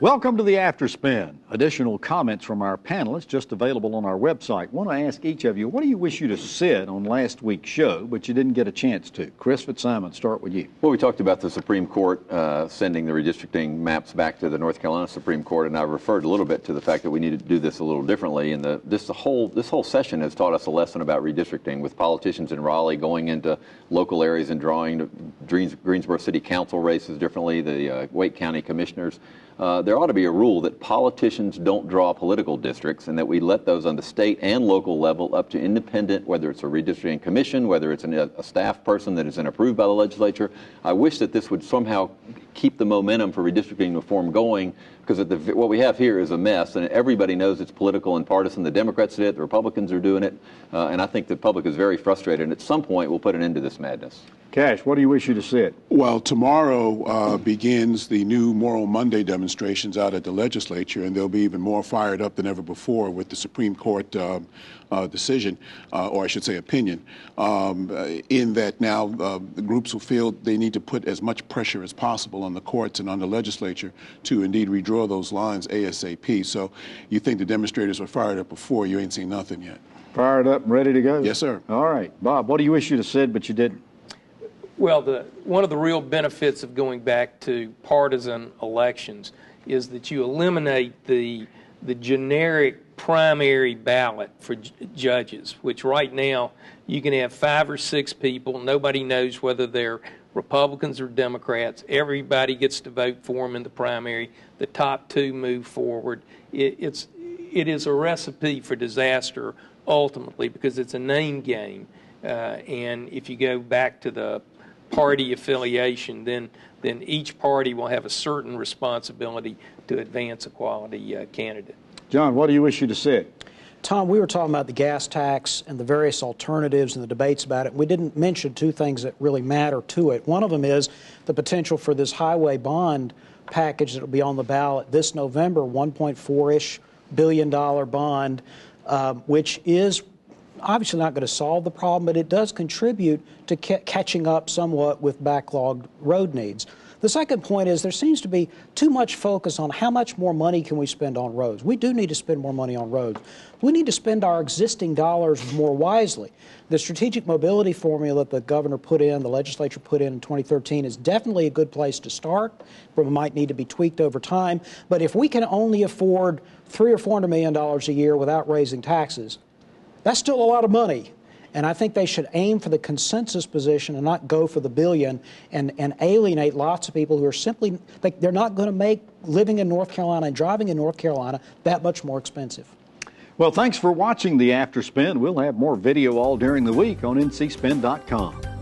Welcome to the After Spin. Additional comments from our panelists just available on our website. I want to ask each of you, what do you wish you'd have said on last week's show, but you didn't get a chance to? Chris Fitzsimons, start with you. Well, we talked about the Supreme Court sending the redistricting maps back to the North Carolina Supreme Court, and I referred a little bit to the fact that we need to do this a little differently. And this whole session has taught us a lesson about redistricting, with politicians in Raleigh going into local areas and drawing Greensboro City Council races differently, the Wake County commissioners. There ought to be a rule that politicians don't draw political districts, and that we let those on the state and local level up to independent, whether it's a redistricting commission, whether it's a staff person that is approved by the legislature. I wish that this would somehow keep the momentum for redistricting reform going, because what we have here is a mess, and everybody knows it's political and partisan. The Democrats did it, the Republicans are doing it, and I think the public is very frustrated, and at some point we'll put an end to this madness. Cash, what do you wish you'd have said? Well, tomorrow begins the new Moral Monday demonstrations out at the legislature, and they'll be even more fired up than ever before with the Supreme Court decision, or I should say opinion, in that now the groups will feel they need to put as much pressure as possible on the courts and on the legislature to indeed redraw those lines ASAP. So you think the demonstrators were fired up before, you ain't seen nothing yet. Fired up and ready to go? Yes, sir. All right. Bob, what do you wish you'd have said but you didn't? Well, one of the real benefits of going back to partisan elections is that you eliminate the generic primary ballot for judges, which right now you can have 5 or 6 people. Nobody knows whether they're Republicans or Democrats. Everybody gets to vote for them in the primary. The top 2 move forward. It is a recipe for disaster ultimately, because it's a name game. And if you go back to the party affiliation, then each party will have a certain responsibility to advance a quality candidate. John, what do you wish you'd have said? Tom, we were talking about the gas tax and the various alternatives and the debates about it. We didn't mention 2 things that really matter to it. One of them is the potential for this highway bond package that will be on the ballot this November, $1.4-ish billion bond, which is obviously not going to solve the problem, but it does contribute to catching up somewhat with backlogged road needs. The second point is there seems to be too much focus on how much more money can we spend on roads. We do need to spend more money on roads. We need to spend our existing dollars more wisely. The strategic mobility formula that the governor put in, the legislature put in 2013, is definitely a good place to start, but it might need to be tweaked over time. But if we can only afford $300 or $400 million a year without raising taxes, that's still a lot of money. And I think they should aim for the consensus position and not go for the billion and alienate lots of people who are simply, they're not going to make living in North Carolina and driving in North Carolina that much more expensive. Well, thanks for watching the After Spin. We'll have more video all during the week on ncspin.com.